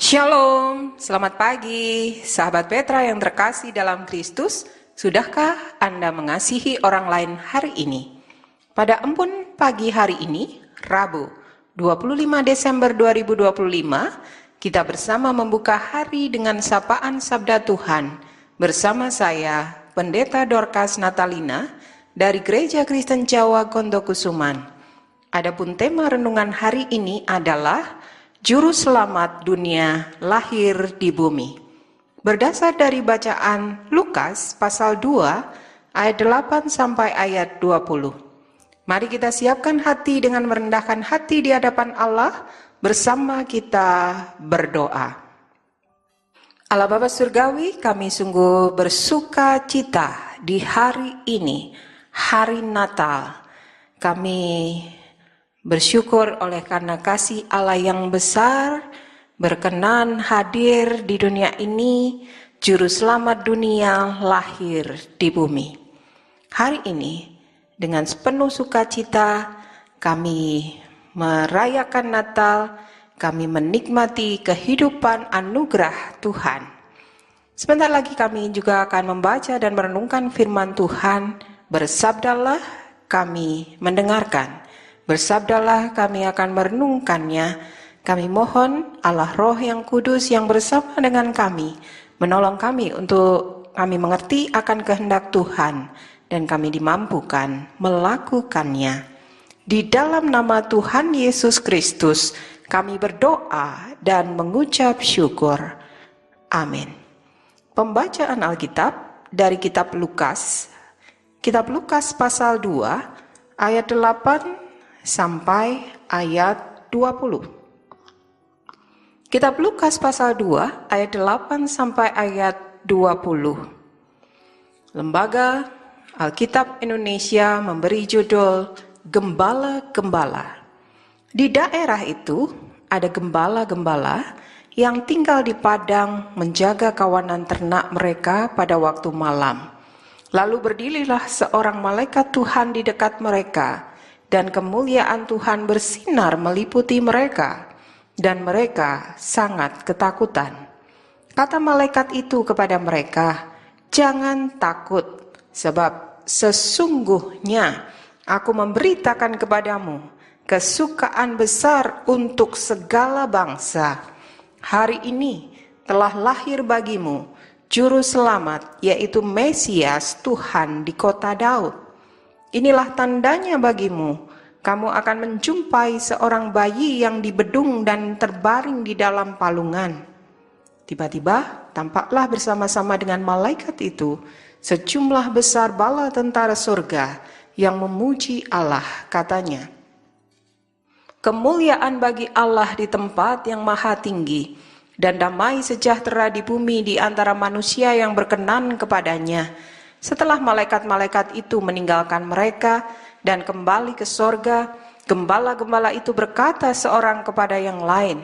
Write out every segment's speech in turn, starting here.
Shalom, selamat pagi, sahabat Petra yang terkasih dalam Kristus. Sudahkah Anda mengasihi orang lain hari ini? Pada Embun pagi hari ini, Rabu 25 Desember 2025, kita bersama membuka hari dengan sapaan Sabda Tuhan bersama saya, Pendeta Dorcas Natalina dari Gereja Kristen Jawa Gondokusuman. Adapun tema renungan hari ini adalah Juru Selamat Dunia Lahir di Bumi. Berdasar dari bacaan Lukas pasal 2 ayat 8 sampai ayat 20. Mari kita siapkan hati dengan merendahkan hati di hadapan Allah, bersama kita berdoa. Allah Bapa Surgawi, kami sungguh bersuka cita di hari ini, hari Natal. Kami bersyukur oleh karena kasih Allah yang besar berkenan hadir di dunia ini, Juru Selamat dunia lahir di bumi. Hari ini dengan sepenuh sukacita kami merayakan Natal, kami menikmati kehidupan anugerah Tuhan. Sebentar lagi kami juga akan membaca dan merenungkan firman Tuhan. Bersabdalah, kami mendengarkan. Bersabdalah, kami akan merenungkannya. Kami mohon Allah Roh yang Kudus yang bersama dengan kami, menolong kami untuk kami mengerti akan kehendak Tuhan, dan kami dimampukan melakukannya. Di dalam nama Tuhan Yesus Kristus, kami berdoa dan mengucap syukur. Amin. Pembacaan Alkitab dari Kitab Lukas pasal 2, ayat 8 sampai ayat 20. Kitab Lukas pasal 2 ayat 8 sampai ayat 20. Lembaga Alkitab Indonesia memberi judul Gembala-Gembala. Di daerah itu ada gembala-gembala yang tinggal di padang menjaga kawanan ternak mereka pada waktu malam. Lalu berdirilah seorang malaikat Tuhan di dekat mereka, dan kemuliaan Tuhan bersinar meliputi mereka, dan mereka sangat ketakutan. Kata malaikat itu kepada mereka, "Jangan takut, sebab sesungguhnya aku memberitakan kepadamu kesukaan besar untuk segala bangsa. Hari ini telah lahir bagimu Juru Selamat, yaitu Mesias Tuhan di kota Daud. Inilah tandanya bagimu, kamu akan menjumpai seorang bayi yang dibedung dan terbaring di dalam palungan." Tiba-tiba tampaklah bersama-sama dengan malaikat itu sejumlah besar bala tentara surga yang memuji Allah, katanya, "Kemuliaan bagi Allah di tempat yang maha tinggi, dan damai sejahtera di bumi di antara manusia yang berkenan kepadanya." Setelah malaikat-malaikat itu meninggalkan mereka dan kembali ke sorga, gembala-gembala itu berkata seorang kepada yang lain,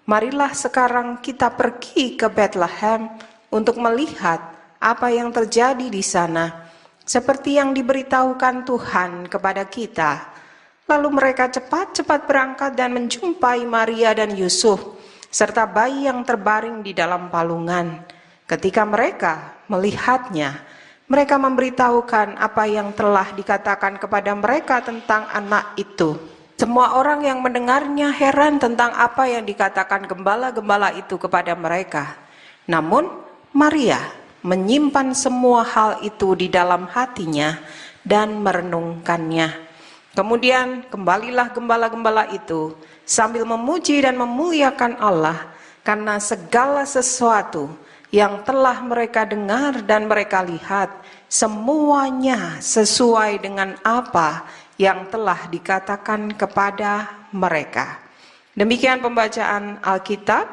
"Marilah sekarang kita pergi ke Bethlehem untuk melihat apa yang terjadi di sana, seperti yang diberitahukan Tuhan kepada kita." Lalu mereka cepat-cepat berangkat dan menjumpai Maria dan Yusuf, serta bayi yang terbaring di dalam palungan. Ketika mereka melihatnya, mereka memberitahukan apa yang telah dikatakan kepada mereka tentang anak itu. Semua orang yang mendengarnya heran tentang apa yang dikatakan gembala-gembala itu kepada mereka. Namun Maria menyimpan semua hal itu di dalam hatinya dan merenungkannya. Kemudian kembalilah gembala-gembala itu sambil memuji dan memuliakan Allah karena segala sesuatu yang telah mereka dengar dan mereka lihat, semuanya sesuai dengan apa yang telah dikatakan kepada mereka. Demikian pembacaan Alkitab.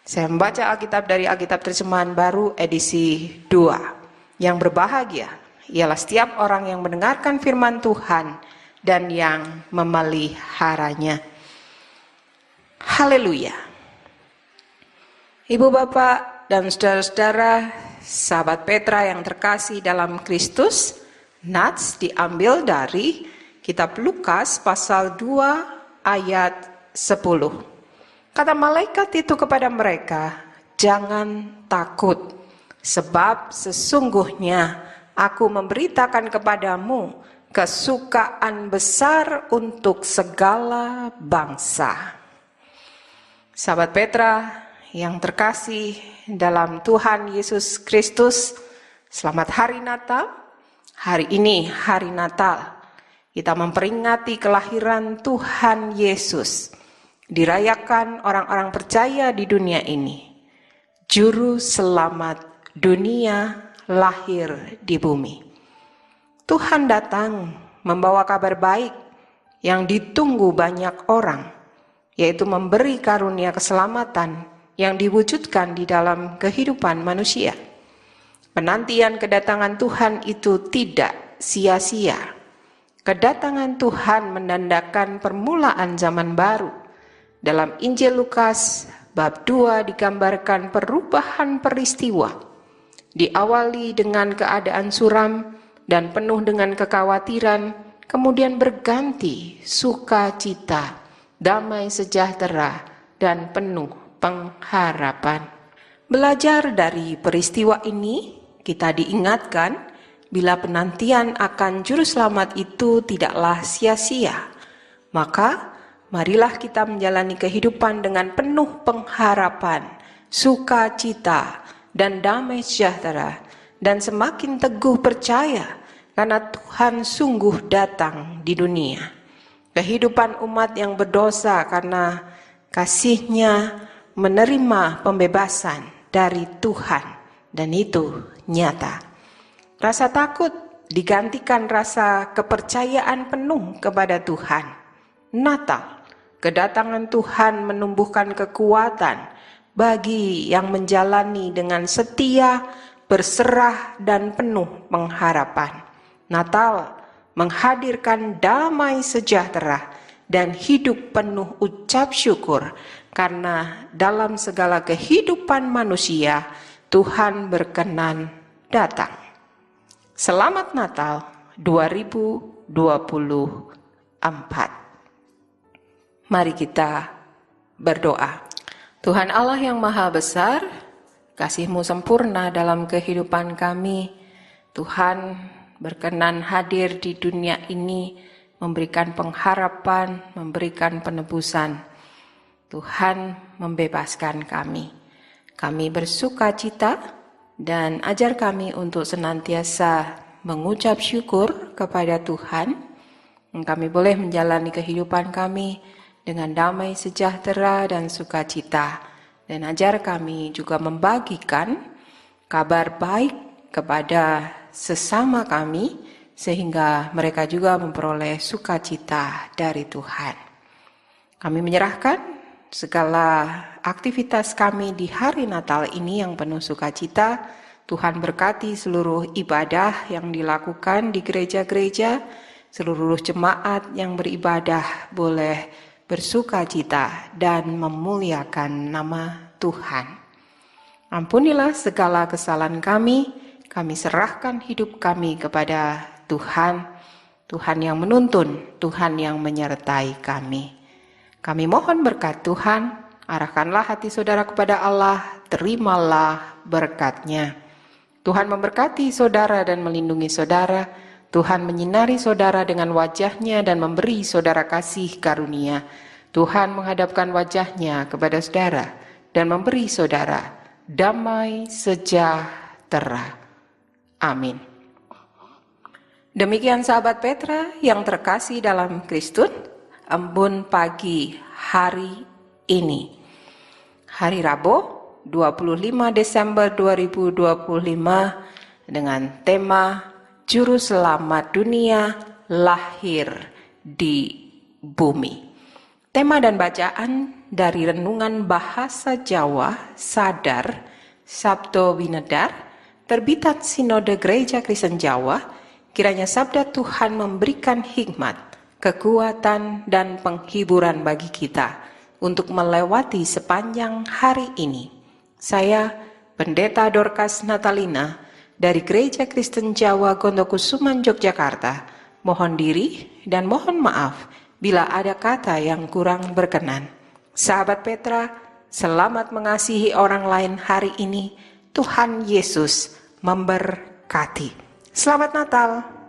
Saya membaca Alkitab dari Alkitab Terjemahan Baru edisi 2. Yang berbahagia ialah setiap orang yang mendengarkan firman Tuhan dan yang memeliharanya. Haleluya. Ibu bapak dan saudara-saudara, sahabat Petra yang terkasih dalam Kristus, nats diambil dari Kitab Lukas pasal 2 ayat 10. Kata malaikat itu kepada mereka, "Jangan takut, sebab sesungguhnya aku memberitakan kepadamu kesukaan besar untuk segala bangsa." Sahabat Petra yang terkasih dalam Tuhan Yesus Kristus, selamat hari Natal. Hari ini hari Natal, kita memperingati kelahiran Tuhan Yesus. Dirayakan orang-orang percaya di dunia ini. Juru selamat dunia lahir di bumi. Tuhan datang membawa kabar baik yang ditunggu banyak orang, yaitu memberi karunia keselamatan yang diwujudkan di dalam kehidupan manusia. Penantian kedatangan Tuhan itu tidak sia-sia. Kedatangan Tuhan menandakan permulaan zaman baru. Dalam Injil Lukas bab 2 digambarkan perubahan peristiwa. Diawali dengan keadaan suram dan penuh dengan kekhawatiran, kemudian berganti sukacita, damai sejahtera, dan penuh pengharapan. Belajar dari peristiwa ini, kita diingatkan bila penantian akan juru selamat itu tidaklah sia-sia. Maka marilah kita menjalani kehidupan dengan penuh pengharapan, sukacita, dan damai sejahtera, dan semakin teguh percaya karena Tuhan sungguh datang di dunia. Kehidupan umat yang berdosa karena kasih-Nya menerima pembebasan dari Tuhan, dan itu nyata. Rasa takut digantikan rasa kepercayaan penuh kepada Tuhan. Natal, kedatangan Tuhan menumbuhkan kekuatan bagi yang menjalani dengan setia, berserah, dan penuh pengharapan. Natal menghadirkan damai sejahtera dan hidup penuh ucap syukur, karena dalam segala kehidupan manusia Tuhan berkenan datang. Selamat Natal 2024. Mari kita berdoa. Tuhan Allah yang Maha Besar, kasih-Mu sempurna dalam kehidupan kami. Tuhan berkenan hadir di dunia ini, memberikan pengharapan, memberikan penebusan. Tuhan membebaskan kami. Kami bersuka cita dan ajar kami untuk senantiasa mengucap syukur kepada Tuhan. Kami boleh menjalani kehidupan kami dengan damai sejahtera dan sukacita, dan ajar kami juga membagikan kabar baik kepada sesama kami, sehingga mereka juga memperoleh sukacita dari Tuhan. Kami menyerahkan segala aktivitas kami di hari Natal ini yang penuh sukacita. Tuhan berkati seluruh ibadah yang dilakukan di gereja-gereja, seluruh jemaat yang beribadah boleh bersukacita dan memuliakan nama Tuhan. Ampunilah segala kesalahan kami serahkan hidup kami kepada Tuhan, Tuhan yang menuntun, Tuhan yang menyertai kami. Kami mohon berkat Tuhan, arahkanlah hati saudara kepada Allah, terimalah berkat-Nya. Tuhan memberkati saudara dan melindungi saudara. Tuhan menyinari saudara dengan wajah-Nya dan memberi saudara kasih karunia. Tuhan menghadapkan wajah-Nya kepada saudara dan memberi saudara damai sejahtera. Amin. Demikian sahabat Petra yang terkasih dalam Kristus, embun pagi hari ini. Hari Rabu, 25 Desember 2025, dengan tema Juru Selamat Dunia lahir di bumi. Tema dan bacaan dari renungan bahasa Jawa Sadar Sabto Winedar, terbitan Sinode Gereja Kristen Jawa. Kiranya sabda Tuhan memberikan hikmat, kekuatan, dan penghiburan bagi kita untuk melewati sepanjang hari ini. Saya, Pendeta Dorcas Natalina, dari Gereja Kristen Jawa Gondokusuman, Yogyakarta, mohon diri dan mohon maaf bila ada kata yang kurang berkenan. Sahabat Petra, selamat mengasihi orang lain hari ini. Tuhan Yesus memberkati. Selamat Natal.